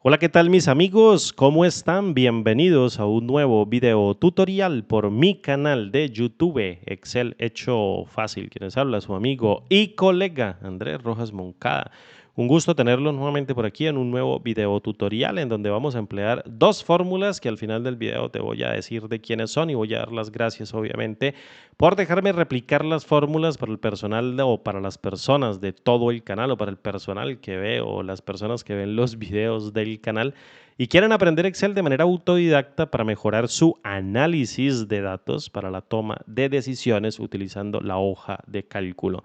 Hola, ¿qué tal mis amigos? ¿Cómo están? Bienvenidos a un nuevo video tutorial por mi canal de YouTube, Excel hecho fácil. Quienes habla su amigo y colega Andrés Rojas Moncada. Un gusto tenerlos nuevamente por aquí en un nuevo video tutorial en donde vamos a emplear dos fórmulas que al final del video te voy a decir de quiénes son y voy a dar las gracias obviamente por dejarme replicar las fórmulas para el personal o para las personas de todo el canal o para el personal que ve o las personas que ven los videos del canal y quieren aprender Excel de manera autodidacta para mejorar su análisis de datos para la toma de decisiones utilizando la hoja de cálculo.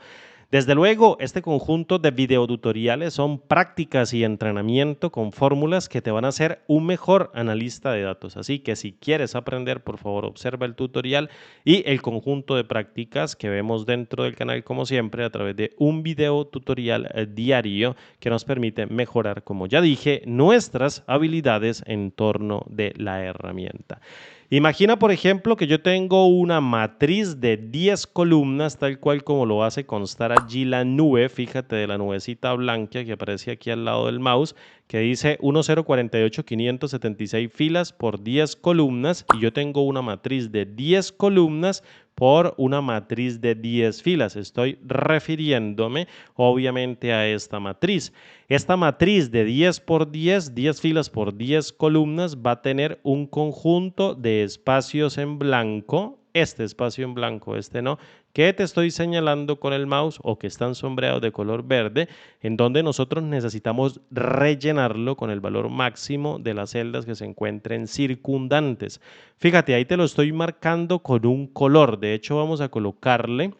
Desde luego, este conjunto de videotutoriales son prácticas y entrenamiento con fórmulas que te van a hacer un mejor analista de datos. Así que si quieres aprender, por favor, observa el tutorial y el conjunto de prácticas que vemos dentro del canal, como siempre, a través de un video tutorial diario que nos permite mejorar, como ya dije, nuestras habilidades en torno de la herramienta. Imagina, por ejemplo, que yo tengo una matriz de 10 columnas, tal cual como lo hace constar allí la nube, fíjate de la nubecita blanca que aparece aquí al lado del mouse, que dice 1048,576 filas por 10 columnas y yo tengo una matriz de 10 columnas por una matriz de 10 filas. Estoy refiriéndome obviamente a esta matriz. Esta matriz de 10 por 10, 10 filas por 10 columnas va a tener un conjunto de espacios en blanco, este espacio en blanco, este no, que te estoy señalando con el mouse o que están sombreados de color verde, en donde nosotros necesitamos rellenarlo con el valor máximo de las celdas que se encuentren circundantes. Fíjate, ahí te lo estoy marcando con un color. De hecho, vamos a colocarle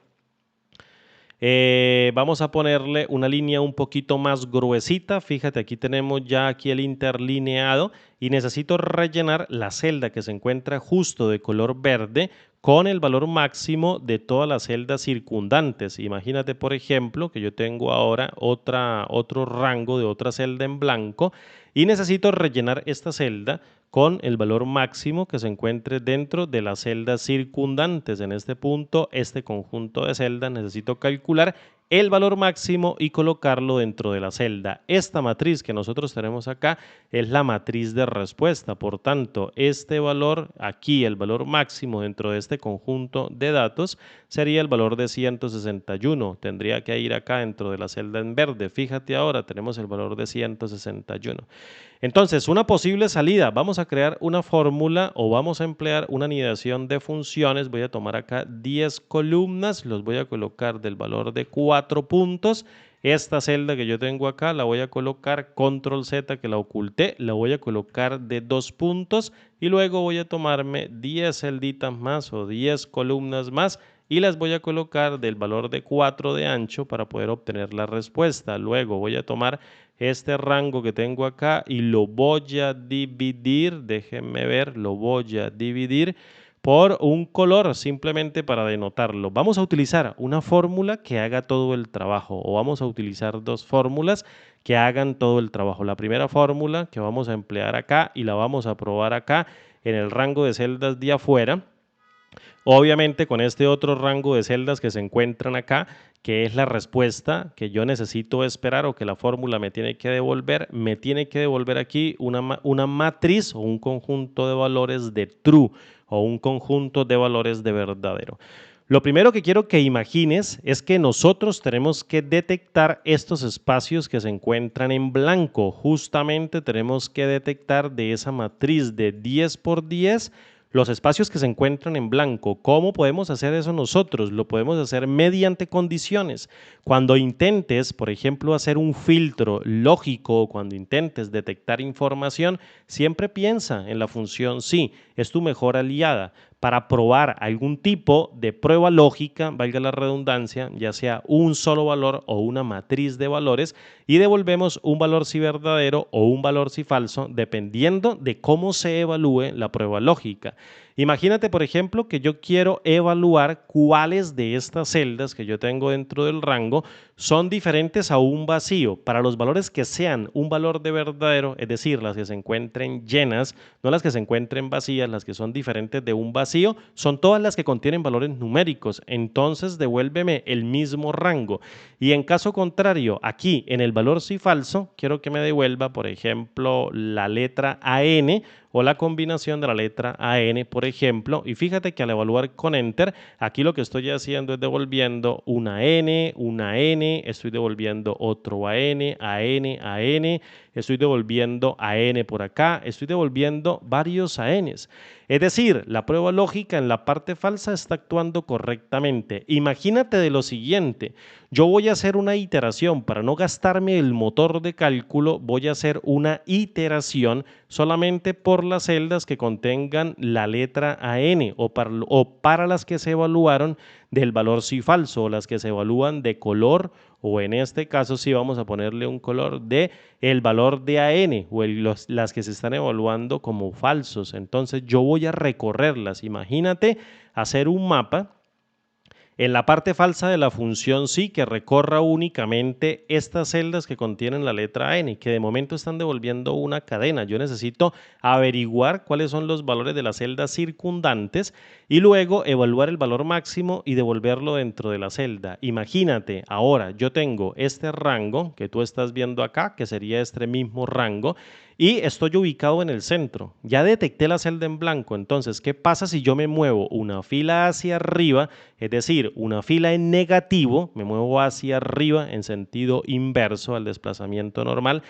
vamos a ponerle una línea un poquito más gruesita. Fíjate, aquí tenemos ya aquí el interlineado y necesito rellenar la celda que se encuentra justo de color verde con el valor máximo de todas las celdas circundantes. Imagínate, por ejemplo, que yo tengo ahora otro rango de otra celda en blanco y necesito rellenar esta celda con el valor máximo que se encuentre dentro de las celdas circundantes. En este punto, este conjunto de celdas necesito calcular el valor máximo y colocarlo dentro de la celda. Esta matriz que nosotros tenemos acá es la matriz de respuesta. Por tanto, este valor aquí, el valor máximo dentro de este conjunto de datos, sería el valor de 161. Tendría que ir acá dentro de la celda en verde. Fíjate ahora, tenemos el valor de 161. Entonces, una posible salida, vamos a crear una fórmula o vamos a emplear una anidación de funciones. Voy a tomar acá 10 columnas, los voy a colocar del valor de 4 puntos. Esta celda que yo tengo acá la voy a colocar, control Z que la oculté, la voy a colocar de 2 puntos y luego voy a tomarme 10 celditas más o 10 columnas más y las voy a colocar del valor de 4 de ancho para poder obtener la respuesta. Luego voy a tomar este rango que tengo acá y lo voy a dividir, déjenme ver, lo voy a dividir por un color simplemente para denotarlo. Vamos a utilizar una fórmula que haga todo el trabajo o vamos a utilizar dos fórmulas que hagan todo el trabajo. La primera fórmula que vamos a emplear acá y la vamos a probar acá en el rango de celdas de afuera. Obviamente con este otro rango de celdas que se encuentran acá, que es la respuesta que yo necesito esperar o que la fórmula me tiene que devolver aquí una matriz o un conjunto de valores de true o un conjunto de valores de verdadero. Lo primero que quiero que imagines es que nosotros tenemos que detectar estos espacios que se encuentran en blanco. Justamente tenemos que detectar de esa matriz de 10 por 10 los espacios que se encuentran en blanco. ¿Cómo podemos hacer eso nosotros? Lo podemos hacer mediante condiciones. Cuando intentes, por ejemplo, hacer un filtro lógico, cuando intentes detectar información, siempre piensa en la función sí, es tu mejor aliada para probar algún tipo de prueba lógica, valga la redundancia, ya sea un solo valor o una matriz de valores, y devolvemos un valor si verdadero o un valor si falso, dependiendo de cómo se evalúe la prueba lógica. Imagínate, por ejemplo, que yo quiero evaluar cuáles de estas celdas que yo tengo dentro del rango son diferentes a un vacío. Para los valores que sean un valor de verdadero, es decir, las que se encuentren llenas, no las que se encuentren vacías, las que son diferentes de un vacío, son todas las que contienen valores numéricos. Entonces, devuélveme el mismo rango. Y en caso contrario, aquí en el valor sí falso, quiero que me devuelva, por ejemplo, la letra AN o la combinación de la letra AN, por ejemplo. Y fíjate que al evaluar con Enter, aquí lo que estoy haciendo es devolviendo una N, estoy devolviendo otro AN, estoy devolviendo AN por acá, estoy devolviendo varios ANs. Es decir, la prueba lógica en la parte falsa está actuando correctamente. Imagínate de lo siguiente, yo voy a hacer una iteración para no gastarme el motor de cálculo, voy a hacer una iteración solamente por las celdas que contengan la letra AN o para las que se evaluaron del valor sí falso o las que se evalúan de color o en este caso sí vamos a ponerle un color de el valor de AN o las que se están evaluando como falsos. Entonces yo voy a recorrerlas. Imagínate hacer un mapa en la parte falsa de la función sí que recorra únicamente estas celdas que contienen la letra n, que de momento están devolviendo una cadena. Yo necesito averiguar cuáles son los valores de las celdas circundantes y luego evaluar el valor máximo y devolverlo dentro de la celda. Imagínate, ahora yo tengo este rango que tú estás viendo acá, que sería este mismo rango, y estoy ubicado en el centro. Ya detecté la celda en blanco, entonces, ¿qué pasa si yo me muevo una fila hacia arriba? Es decir, una fila en negativo, me muevo hacia arriba en sentido inverso al desplazamiento normal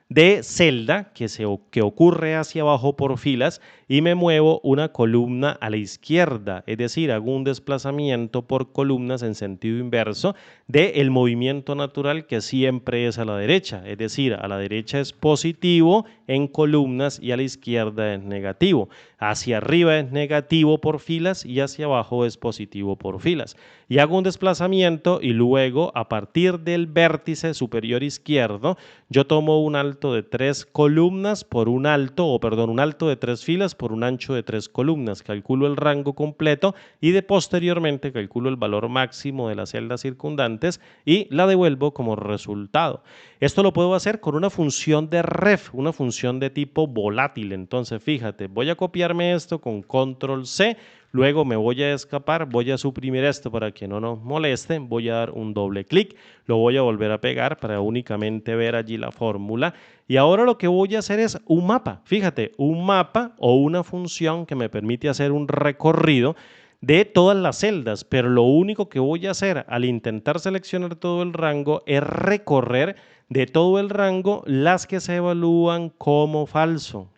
de celda que ocurre hacia abajo por filas y me muevo una columna a la izquierda, es decir, hago un desplazamiento por columnas en sentido inverso del movimiento natural que siempre es a la derecha, es decir, a la derecha es positivo en columnas y a la izquierda es negativo. Hacia arriba es negativo por filas y hacia abajo es positivo por filas. Y hago un desplazamiento y luego a partir del vértice superior izquierdo yo tomo un alto de 3 columnas por un alto de 3 filas por un ancho de 3 columnas. Calculo el rango completo y posteriormente calculo el valor máximo de las celdas circundantes y la devuelvo como resultado. Esto lo puedo hacer con una función de ref, una función de tipo volátil. Entonces, fíjate, voy a copiarme esto con control C, luego me voy a escapar, voy a suprimir esto para que no nos moleste, voy a dar un doble clic, lo voy a volver a pegar para únicamente ver allí la fórmula. Y ahora lo que voy a hacer es un mapa, fíjate, un mapa o una función que me permite hacer un recorrido de todas las celdas, pero lo único que voy a hacer al intentar seleccionar todo el rango es recorrer de todo el rango las que se evalúan como falso,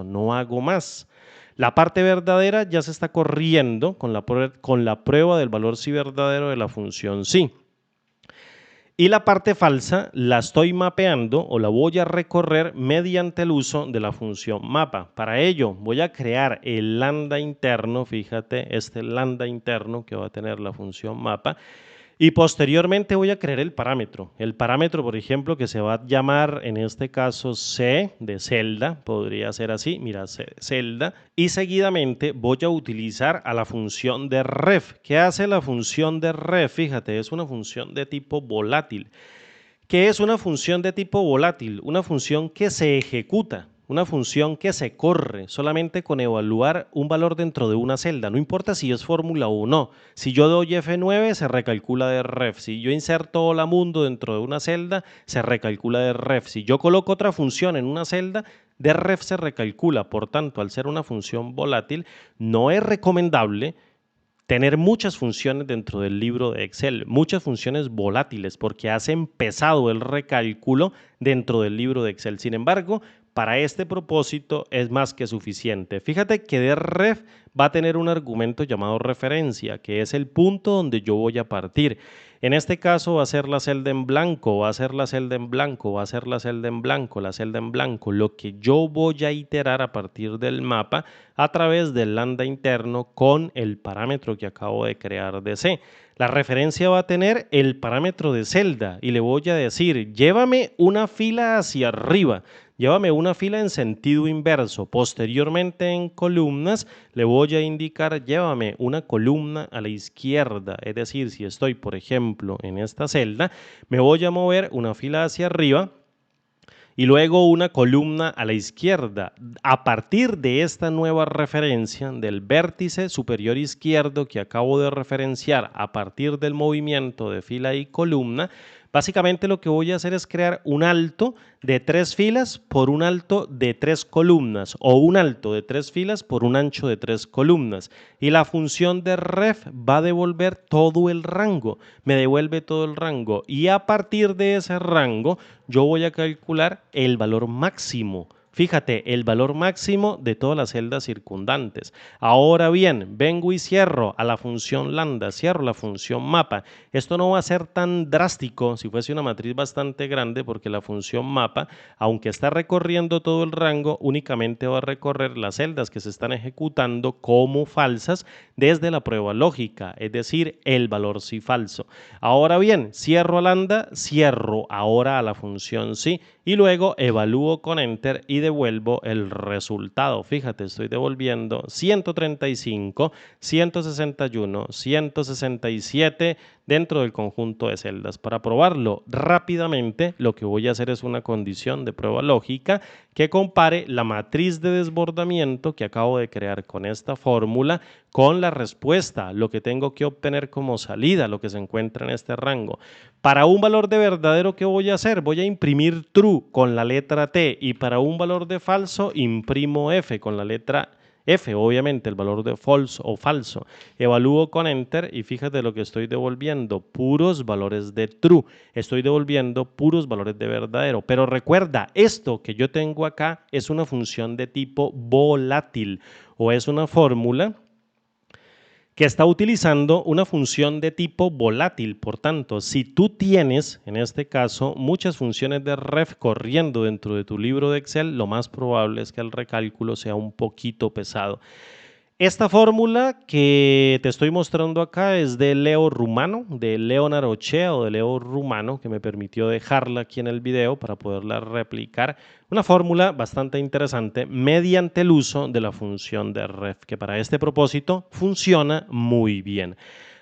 no hago más. La parte verdadera ya se está corriendo con la prueba del valor sí verdadero de la función sí. Y la parte falsa la estoy mapeando o la voy a recorrer mediante el uso de la función mapa. Para ello voy a crear el lambda interno, fíjate, este lambda interno que va a tener la función mapa. Y posteriormente voy a crear el parámetro. El parámetro, por ejemplo, que se va a llamar en este caso C de celda, podría ser así, mira, C de celda. Y seguidamente voy a utilizar a la función de ref. ¿Qué hace la función de ref? Fíjate, es una función de tipo volátil. ¿Qué es una función de tipo volátil? Una función que se ejecuta. Una función que se corre solamente con evaluar un valor dentro de una celda, no importa si es fórmula o no. Si yo doy F9 se recalcula de ref, si yo inserto hola mundo dentro de una celda se recalcula de ref, si yo coloco otra función en una celda de ref se recalcula. Por tanto, al ser una función volátil no es recomendable tener muchas funciones dentro del libro de Excel, muchas funciones volátiles porque hacen pesado el recálculo dentro del libro de Excel. Sin embargo, para este propósito es más que suficiente. Fíjate que de ref va a tener un argumento llamado referencia, que es el punto donde yo voy a partir. En este caso va a ser la celda en blanco, va a ser la celda en blanco, va a ser la celda en blanco, la celda en blanco. Lo que yo voy a iterar a partir del mapa a través del lambda interno con el parámetro que acabo de crear de C. La referencia va a tener el parámetro de celda y le voy a decir, llévame una fila hacia arriba. llévame una fila en sentido inverso. Posteriormente en columnas le voy a indicar llévame una columna a la izquierda. Es decir, si estoy, por ejemplo, en esta celda, me voy a mover una fila hacia arriba y luego una columna a la izquierda. A partir de esta nueva referencia del vértice superior izquierdo que acabo de referenciar a partir del movimiento de fila y columna, básicamente lo que voy a hacer es crear un alto de 3 filas por un alto de 3 columnas o un alto de 3 filas por un ancho de 3 columnas. Y la función de ref va a devolver todo el rango, me devuelve todo el rango y a partir de ese rango yo voy a calcular el valor máximo. Fíjate, el valor máximo de todas las celdas circundantes. Ahora bien, vengo y cierro a la función lambda, cierro la función mapa. Esto no va a ser tan drástico si fuese una matriz bastante grande porque la función mapa, aunque está recorriendo todo el rango, únicamente va a recorrer las celdas que se están ejecutando como falsas desde la prueba lógica, es decir, el valor sí falso. Ahora bien, cierro a lambda, cierro ahora a la función sí y luego evalúo con enter y devuelvo el resultado. Fíjate, estoy devolviendo 135, 161, 167 dentro del conjunto de celdas. Para probarlo rápidamente, lo que voy a hacer es una condición de prueba lógica que compare la matriz de desbordamiento que acabo de crear con esta fórmula con la respuesta, lo que tengo que obtener como salida, lo que se encuentra en este rango. Para un valor de verdadero, ¿qué voy a hacer? Voy a imprimir true con la letra T y para un valor de falso imprimo F con la letra F, obviamente el valor de false o falso. Evalúo con enter y fíjate lo que estoy devolviendo, puros valores de true. Estoy devolviendo puros valores de verdadero. Pero recuerda, esto que yo tengo acá es una función de tipo volátil o es una fórmula que está utilizando una función de tipo volátil. Por tanto, si tú tienes, en este caso, muchas funciones de ref corriendo dentro de tu libro de Excel, lo más probable es que el recálculo sea un poquito pesado. Esta fórmula que te estoy mostrando acá es de Leo Rumano, de Leonard Ochea o de Leo Rumano, que me permitió dejarla aquí en el video para poderla replicar. Una fórmula bastante interesante mediante el uso de la función de ref, que para este propósito funciona muy bien.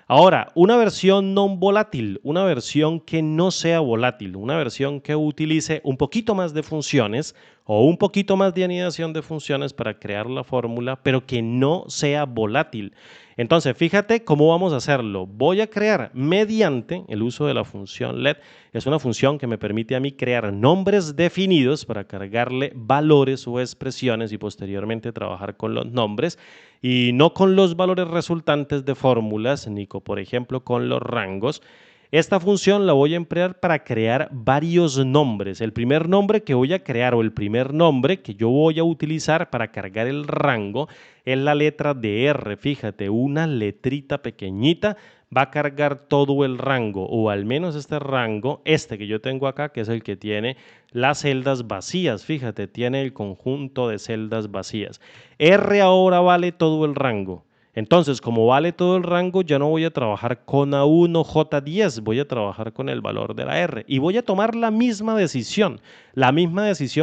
Ahora, una versión no volátil, una versión que no sea volátil, una versión que utilice un poquito más de funciones o un poquito más de anidación de funciones para crear la fórmula, pero que no sea volátil. Entonces, fíjate cómo vamos a hacerlo. Voy a crear mediante el uso de la función let. Es una función que me permite a mí crear nombres definidos para cargarle valores o expresiones y posteriormente trabajar con los nombres y no con los valores resultantes de fórmulas, ni por ejemplo con los rangos. Esta función la voy a emplear para crear varios nombres. El primer nombre que voy a crear o el primer nombre que yo voy a utilizar para cargar el rango es la letra de R. Fíjate, una letrita pequeñita va a cargar todo el rango o al menos este rango, este que yo tengo acá, que es el que tiene las celdas vacías. Fíjate, tiene el conjunto de celdas vacías. R ahora vale todo el rango. Entonces, como vale todo el rango, ya no voy a trabajar con A1, J10, voy a trabajar con el valor de la R y voy a tomar la misma decisión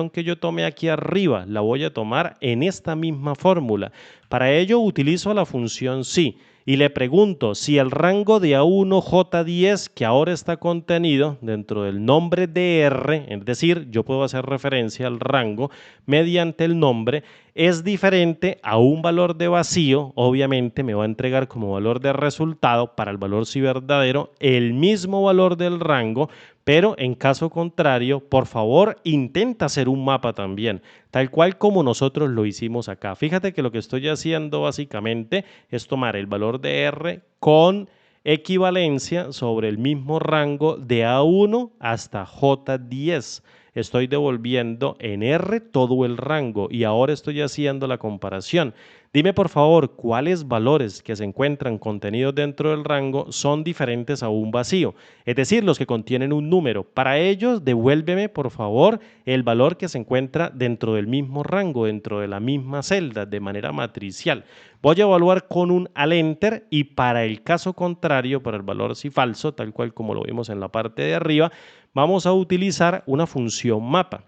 que yo tomé aquí arriba, la voy a tomar en esta misma fórmula. Para ello utilizo la función sí y le pregunto si el rango de A1, J10 que ahora está contenido dentro del nombre de R, es decir, yo puedo hacer referencia al rango mediante el nombre, es diferente a un valor de vacío, obviamente me va a entregar como valor de resultado para el valor sí verdadero el mismo valor del rango, pero en caso contrario, por favor, intenta hacer un mapa también, tal cual como nosotros lo hicimos acá. Fíjate que lo que estoy haciendo básicamente es tomar el valor de R con equivalencia sobre el mismo rango de A1 hasta J10. Estoy devolviendo en R todo el rango y ahora estoy haciendo la comparación. Dime por favor cuáles valores que se encuentran contenidos dentro del rango son diferentes a un vacío, es decir, los que contienen un número. Para ellos, devuélveme por favor el valor que se encuentra dentro del mismo rango, dentro de la misma celda, de manera matricial. Voy a evaluar con un al enter y para el caso contrario, para el valor si falso, tal cual como lo vimos en la parte de arriba, vamos a utilizar una función mapa.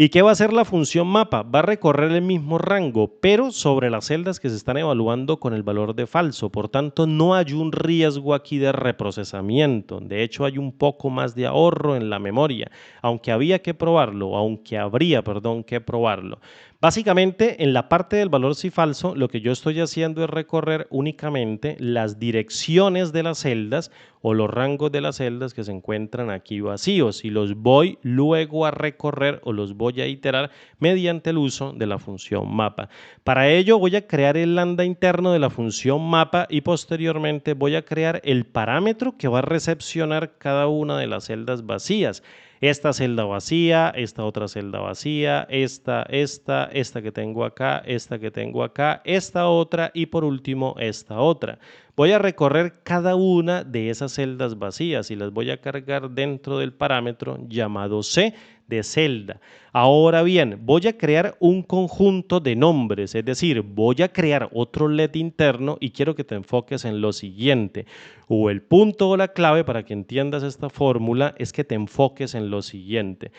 ¿Y qué va a hacer la función mapa? Va a recorrer el mismo rango, pero sobre las celdas que se están evaluando con el valor de falso. Por tanto, no hay un riesgo aquí de reprocesamiento. De hecho, hay un poco más de ahorro en la memoria, aunque habría, perdón, que probarlo. Básicamente, en la parte del valor si falso, lo que yo estoy haciendo es recorrer únicamente las direcciones de las celdas o los rangos de las celdas que se encuentran aquí vacíos y los voy luego a recorrer o los voy a iterar mediante el uso de la función mapa. Para ello voy a crear el lambda interno de la función mapa y posteriormente voy a crear el parámetro que va a recepcionar cada una de las celdas vacías. Esta celda vacía, esta otra celda vacía, esta que tengo acá, esta que tengo acá, esta otra y por último esta otra. Voy a recorrer cada una de esas celdas vacías y las voy a cargar dentro del parámetro llamado C de celda. Ahora bien, voy a crear un conjunto de nombres, es decir, voy a crear otro LED interno y quiero que te enfoques en lo siguiente. O el punto o la clave para que entiendas esta fórmula es que te enfoques en lo siguiente.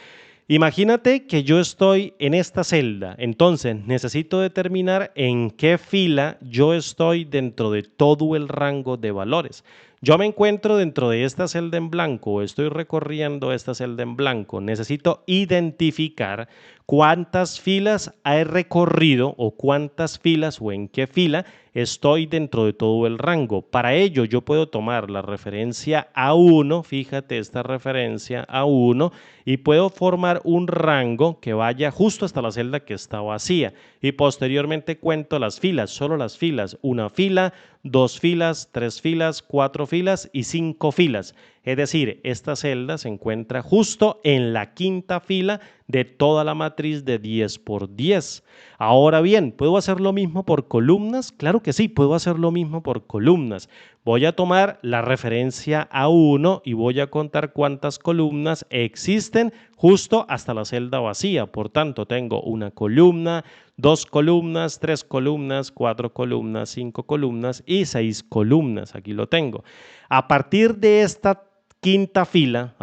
Imagínate que yo estoy en esta celda, entonces necesito determinar en qué fila yo estoy dentro de todo el rango de valores. Yo me encuentro dentro de esta celda en blanco o estoy recorriendo esta celda en blanco. Necesito identificar cuántas filas he recorrido o cuántas filas o en qué fila estoy dentro de todo el rango. Para ello yo puedo tomar la referencia A1, fíjate esta referencia A1 y puedo formar un rango que vaya justo hasta la celda que está vacía y posteriormente cuento las filas, solo las filas, una fila, 2 filas, 3 filas, 4 filas y 5 filas. Es decir, esta celda se encuentra justo en la quinta fila de toda la matriz de 10 por 10. Ahora bien, ¿puedo hacer lo mismo por columnas? Claro que sí, puedo hacer lo mismo por columnas. Voy a tomar la referencia A1 y voy a contar cuántas columnas existen justo hasta la celda vacía. Por tanto, tengo una columna, 2 columnas, 3 columnas, 4 columnas, 5 columnas y 6 columnas. Aquí lo tengo. A partir de esta quinta fila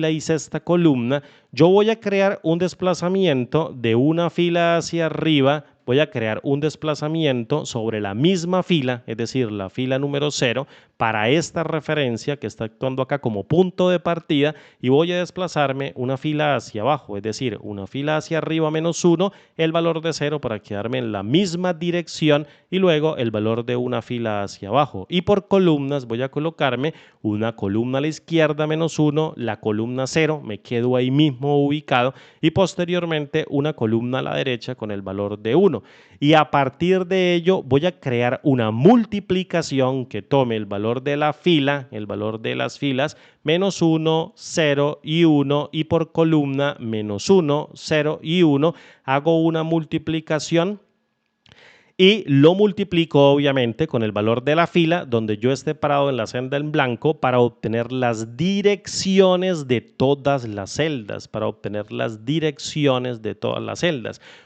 y sexta columna, yo voy a crear un desplazamiento de una fila hacia arriba, voy a crear un desplazamiento sobre la misma fila, es decir, la fila número 0, para esta referencia que está actuando acá como punto de partida y voy a desplazarme una fila hacia abajo, es decir, una fila hacia arriba menos 1, el valor de 0 para quedarme en la misma dirección y luego el valor de una fila hacia abajo. Y por columnas voy a colocarme una columna a la izquierda menos 1, la columna 0, me quedo ahí mismo ubicado y posteriormente una columna a la derecha con el valor de 1. Y a partir de ello voy a crear una multiplicación que tome el valor de la fila, el valor de las filas, menos 1, 0 y 1 y por columna menos 1, 0 y 1. Hago una multiplicación y lo multiplico obviamente con el valor de la fila donde yo esté parado en la celda en blanco para obtener las direcciones de todas las celdas,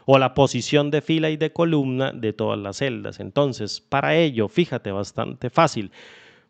o la posición de fila y de columna de todas las celdas. Entonces, para ello, fíjate, bastante fácil.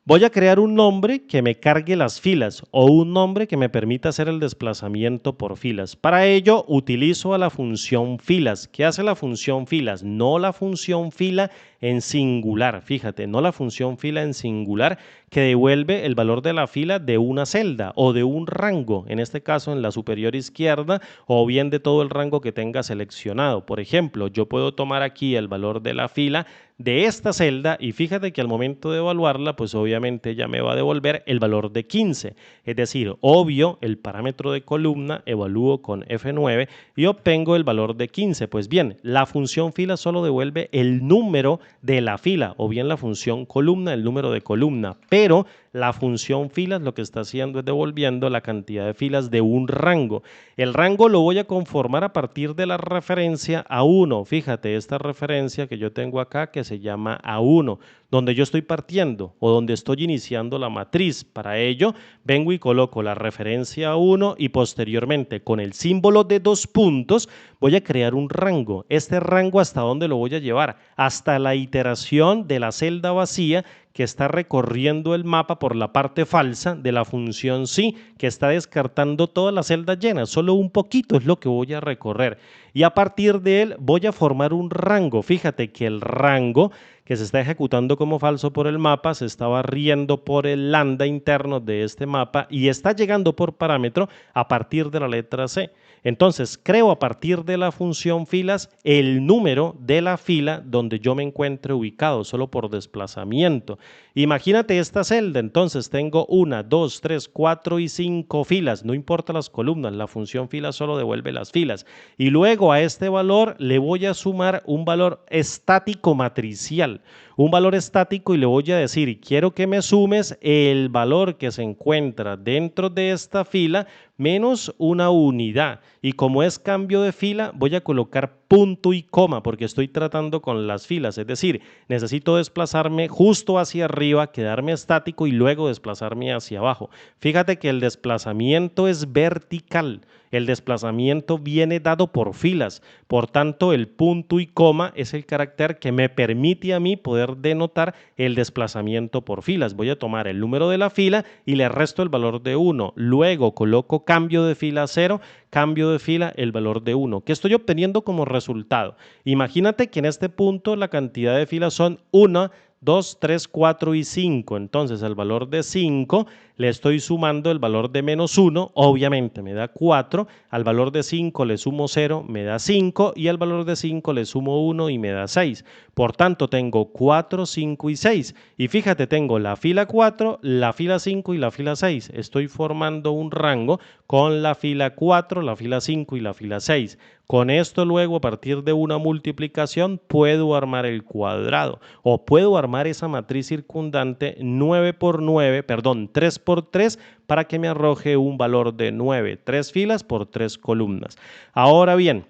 Voy a crear un nombre que me cargue las filas o un nombre que me permita hacer el desplazamiento por filas. Para ello utilizo a la función filas. ¿Qué hace la función filas? No la función fila en singular, fíjate, no la función fila en singular que devuelve el valor de la fila de una celda o de un rango, en este caso en la superior izquierda o bien de todo el rango que tenga seleccionado. Por ejemplo, yo puedo tomar aquí el valor de la fila de esta celda y fíjate que al momento de evaluarla, pues obviamente ya me va a devolver el valor de 15. Es decir, obvio, el parámetro de columna evalúo con F9 y obtengo el valor de 15. Pues bien, la función fila solo devuelve el número de la fila o bien la función columna, el número de columna, pero la función filas lo que está haciendo es devolviendo la cantidad de filas de un rango. El rango lo voy a conformar a partir de la referencia A1. Fíjate, esta referencia que yo tengo acá que se llama A1, donde yo estoy partiendo o donde estoy iniciando la matriz. Para ello, vengo y coloco la referencia A1 y posteriormente con el símbolo de 2 puntos voy a crear un rango. Este rango, ¿hasta dónde lo voy a llevar? Hasta la iteración de la celda vacía que está recorriendo el mapa por la parte falsa de la función sí, que está descartando todas las celdas llenas, solo un poquito es lo que voy a recorrer. Y a partir de él voy a formar un rango. Fíjate que el rango que se está ejecutando como falso por el mapa se está barriendo por el lambda interno de este mapa y está llegando por parámetro a partir de la letra C. Entonces, creo a partir de la función filas el número de la fila donde yo me encuentre ubicado, solo por desplazamiento. Imagínate esta celda, entonces tengo 1, 2, 3, 4 y 5 filas, no importa las columnas, la función fila solo devuelve las filas. Y luego a este valor le voy a sumar un valor estático matricial. Un valor estático y le voy a decir, quiero que me sumes el valor que se encuentra dentro de esta fila menos una unidad. Y como es cambio de fila, voy a colocar punto y coma porque estoy tratando con las filas. Es decir, necesito desplazarme justo hacia arriba, quedarme estático y luego desplazarme hacia abajo. Fíjate que el desplazamiento es vertical. El desplazamiento viene dado por filas, por tanto el punto y coma es el carácter que me permite a mí poder denotar el desplazamiento por filas. Voy a tomar el número de la fila y le resto el valor de 1, luego coloco cambio de fila 0, cambio de fila el valor de 1. ¿Qué estoy obteniendo como resultado? Imagínate que en este punto la cantidad de filas son 1, 2, 3, 4 y 5. Entonces al valor de 5 le estoy sumando el valor de menos 1, obviamente me da 4, al valor de 5 le sumo 0, me da 5 y al valor de 5 le sumo 1 y me da 6. Por tanto tengo 4, 5 y 6 y fíjate tengo la fila 4, la fila 5 y la fila 6. Estoy formando un rango con la fila 4, la fila 5 y la fila 6. Con esto luego a partir de una multiplicación puedo armar el cuadrado o puedo armar esa matriz circundante 9 por 9, perdón, 3 por 3 para que me arroje un valor de 9, 3 filas por 3 columnas. Ahora bien,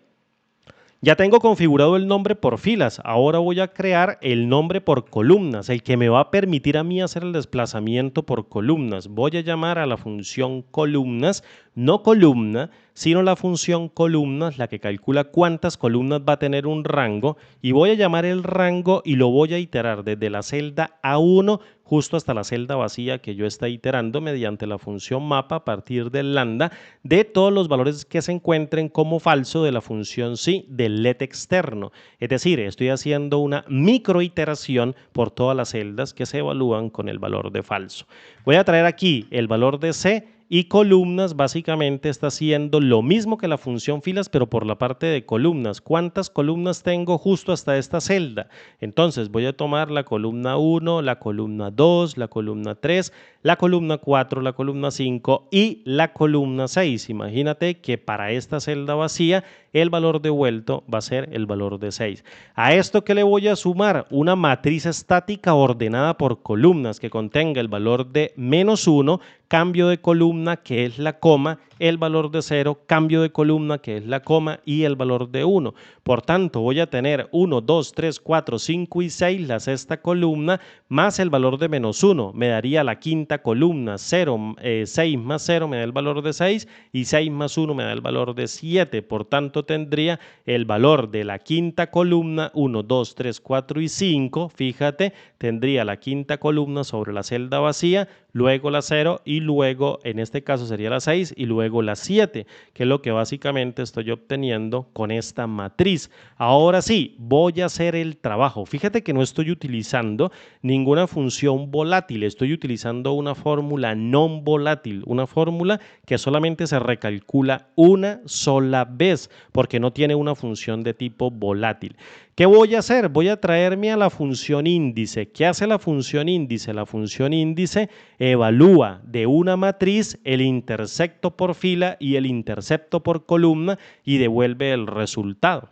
ya tengo configurado el nombre por filas, ahora voy a crear el nombre por columnas, el que me va a permitir a mí hacer el desplazamiento por columnas. Voy a llamar a la función columnas, no columna, sino la función columnas, la que calcula cuántas columnas va a tener un rango, y voy a llamar el rango y lo voy a iterar desde la celda A1 justo hasta la celda vacía que yo está iterando mediante la función mapa a partir del lambda de todos los valores que se encuentren como falso de la función sí del let externo. Es decir, estoy haciendo una microiteración por todas las celdas que se evalúan con el valor de falso. Voy a traer aquí el valor de C y columnas básicamente está haciendo lo mismo que la función filas, pero por la parte de columnas. ¿Cuántas columnas tengo justo hasta esta celda? Entonces voy a tomar la columna 1, la columna 2, la columna 3, la columna 4, la columna 5 y la columna 6. Imagínate que para esta celda vacía el valor devuelto va a ser el valor de 6. A esto que le voy a sumar una matriz estática ordenada por columnas que contenga el valor de menos 1, cambio de columna que es la coma, el valor de 0, cambio de columna que es la coma y el valor de 1. Por tanto voy a tener 1, 2, 3, 4, 5 y 6 la sexta columna más el valor de menos 1. Me daría la quinta columna, 0, 6 más 0 me da el valor de 6 y 6 más 1 me da el valor de 7. Por tanto tendría el valor de la quinta columna 1, 2, 3, 4 y 5. Fíjate, tendría la quinta columna sobre la celda vacía, luego la 0 y luego en este caso sería la 6 y luego la 7, que es lo que básicamente estoy obteniendo con esta matriz. Ahora sí, voy a hacer el trabajo. Fíjate que no estoy utilizando ninguna función volátil, estoy utilizando una fórmula non volátil, una fórmula que solamente se recalcula una sola vez porque no tiene una función de tipo volátil. ¿Qué voy a hacer? Voy a traerme a la función índice. ¿Qué hace la función índice? La función índice evalúa de una matriz el intersecto por fila y el intercepto por columna y devuelve el resultado.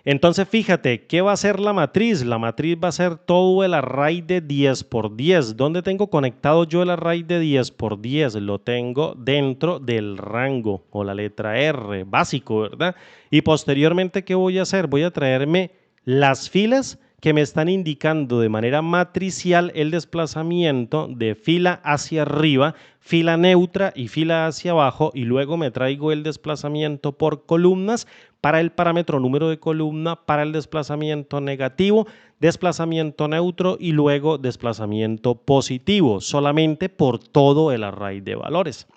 Entonces fíjate, ¿qué va a ser la matriz? La matriz va a ser todo el array de 10 por 10. ¿Dónde tengo conectado yo el array de 10 por 10? Lo tengo dentro del rango o la letra R, básico, ¿verdad? Y posteriormente, ¿qué voy a hacer? Voy a traerme las filas que me están indicando de manera matricial el desplazamiento de fila hacia arriba, fila neutra y fila hacia abajo, y luego me traigo el desplazamiento por columnas para el parámetro número de columna, para el desplazamiento negativo, desplazamiento neutro y luego desplazamiento positivo, solamente por todo el array de valores.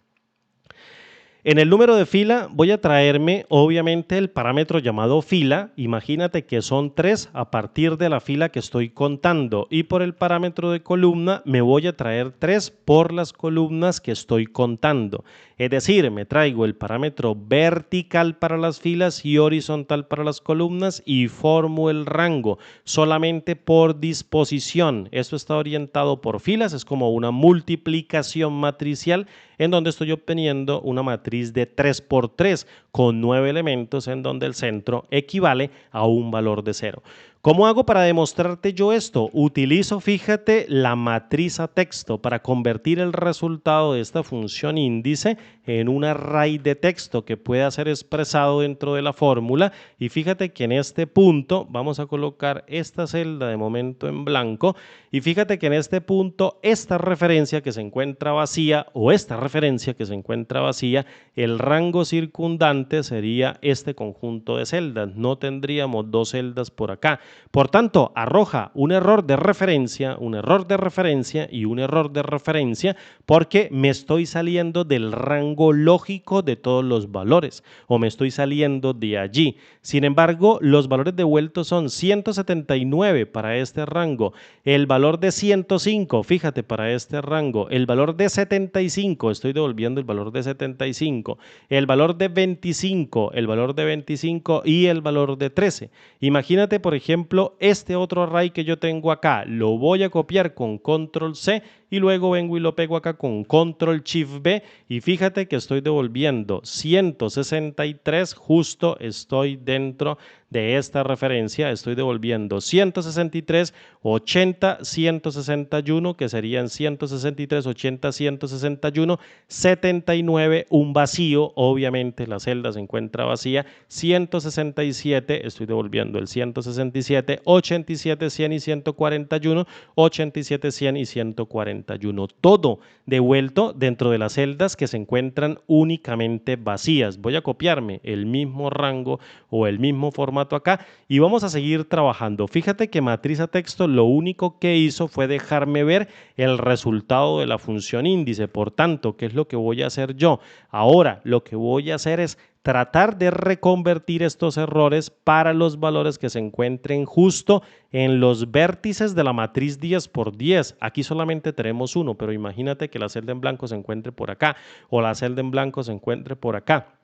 En el número de fila voy a traerme obviamente el parámetro llamado fila. Imagínate que son 3 a partir de la fila que estoy contando, y por el parámetro de columna me voy a traer 3 por las columnas que estoy contando. Es decir, me traigo el parámetro vertical para las filas y horizontal para las columnas y formo el rango solamente por disposición. Esto está orientado por filas, es como una multiplicación matricial en donde estoy obteniendo una matriz de 3 por 3 con 9 elementos en donde el centro equivale a un valor de 0. ¿Cómo hago para demostrarte yo esto? Utilizo, fíjate, la matriz a texto para convertir el resultado de esta función índice en un array de texto que pueda ser expresado dentro de la fórmula. Y fíjate que en este punto vamos a colocar esta celda de momento en blanco, y fíjate que en este punto esta referencia que se encuentra vacía o esta referencia que se encuentra vacía, el rango circundante sería este conjunto de celdas. No tendríamos dos celdas por acá. Por tanto, arroja un error de referencia, un error de referencia y un error de referencia, porque me estoy saliendo del rango lógico de todos los valores, o me estoy saliendo de allí. Sin embargo, los valores devueltos son 179 para este rango, el valor de 105, fíjate, para este rango, el valor de 75, estoy devolviendo el valor de 75, el valor de 25, el valor de 25 y el valor de 13. Imagínate, por ejemplo, este otro array que yo tengo acá, lo voy a copiar con control C y luego vengo y lo pego acá con control shift B, y fíjate que estoy devolviendo 163, justo estoy dentro de esta referencia, estoy devolviendo 163, 80, 161, que serían 163, 80, 161, 79, un vacío, obviamente la celda se encuentra vacía, 167, estoy devolviendo el 167, 87, 100 y 141, 87, 100 y 141, todo devuelto dentro de las celdas que se encuentran únicamente vacías. Voy a copiarme el mismo rango o el mismo formato acá y vamos a seguir trabajando. Fíjate que matriz a texto lo único que hizo fue dejarme ver el resultado de la función índice. Por tanto, ¿qué es lo que voy a hacer yo? Ahora lo que voy a hacer es tratar de reconvertir estos errores para los valores que se encuentren justo en los vértices de la matriz 10 por 10. Aquí solamente tenemos uno, pero imagínate que la celda en blanco se encuentre por acá o la celda en blanco se encuentre por acá.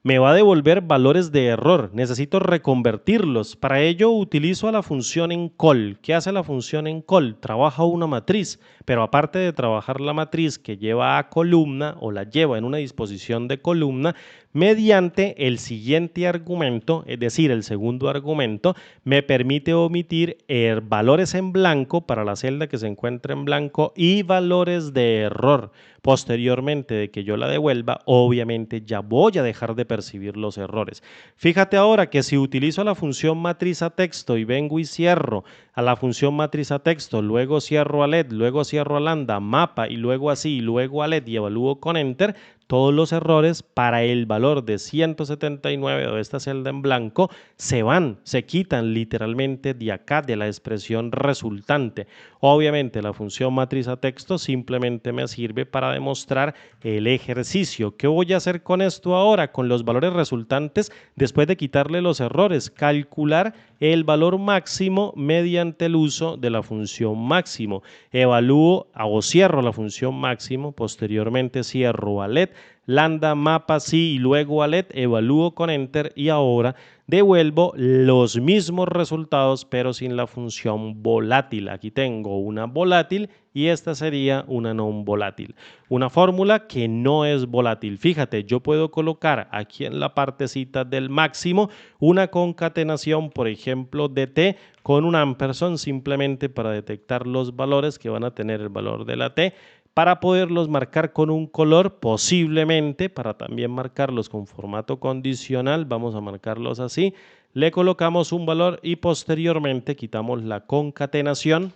Me va a devolver valores de error, necesito reconvertirlos. Para ello utilizo a la función encall. ¿Qué hace la función encall? Trabaja una matriz, pero aparte de trabajar la matriz que lleva a columna o la lleva en una disposición de columna, mediante el siguiente argumento, es decir, el segundo argumento, me permite omitir valores en blanco para la celda que se encuentra en blanco y valores de error. Posteriormente de que yo la devuelva, obviamente ya voy a dejar de percibir los errores. Fíjate ahora que si utilizo la función matriz a texto y vengo y cierro a la función matriz a texto, luego cierro a LED, luego cierro a lambda, mapa y luego así, y luego a LED y evalúo con enter, todos los errores para el valor de 179 de esta celda en blanco se quitan literalmente de acá, de la expresión resultante. Obviamente la función matriz a texto simplemente me sirve para demostrar el ejercicio. ¿Qué voy a hacer con esto ahora? Con los valores resultantes, después de quitarle los errores, calcular el valor máximo mediante el uso de la función máximo. Evalúo o cierro la función máximo, posteriormente cierro a LED, lambda, mapa, sí y luego a LED, evalúo con enter y ahora devuelvo los mismos resultados pero sin la función volátil. Aquí tengo una volátil y esta sería una non volátil. Una fórmula que no es volátil. Fíjate, yo puedo colocar aquí en la partecita del máximo una concatenación, por ejemplo, de t con un ampersand simplemente para detectar los valores que van a tener el valor de la t, para poderlos marcar con un color, posiblemente para también marcarlos con formato condicional. Vamos a marcarlos así, le colocamos un valor y posteriormente quitamos la concatenación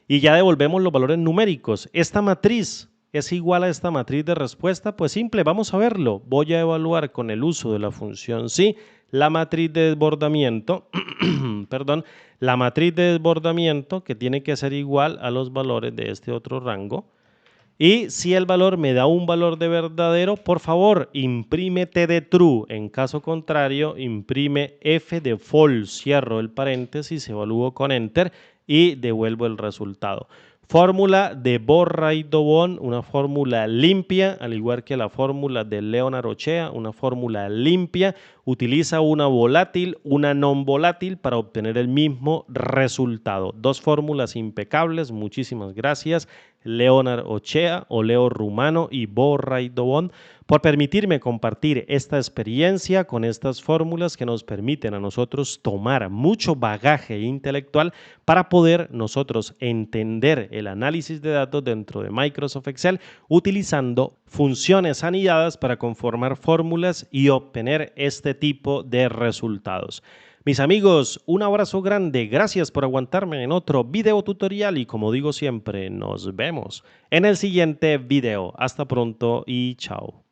y ya devolvemos los valores numéricos. Esta matriz es igual a esta matriz de respuesta? Pues simple, vamos a verlo. Voy a evaluar con el uso de la función sí la matriz de desbordamiento, perdón, la matriz de desbordamiento que tiene que ser igual a los valores de este otro rango. Y si el valor me da un valor de verdadero, por favor, imprime T de true. En caso contrario, imprime F de false. Cierro el paréntesis, evalúo con enter y devuelvo el resultado. Fórmula de Borra y Dobón, una fórmula limpia, al igual que la fórmula de Leonard Ochea, una fórmula limpia. Utiliza una volátil, una non volátil para obtener el mismo resultado. Dos fórmulas impecables, muchísimas gracias Leonard Ochea o Leo Rumano y Borra y Dobón por permitirme compartir esta experiencia con estas fórmulas que nos permiten a nosotros tomar mucho bagaje intelectual para poder nosotros entender el análisis de datos dentro de Microsoft Excel utilizando funciones anidadas para conformar fórmulas y obtener este tipo de resultados. Mis amigos, un abrazo grande, gracias por aguantarme en otro video tutorial y como digo siempre, nos vemos en el siguiente video. Hasta pronto y chao.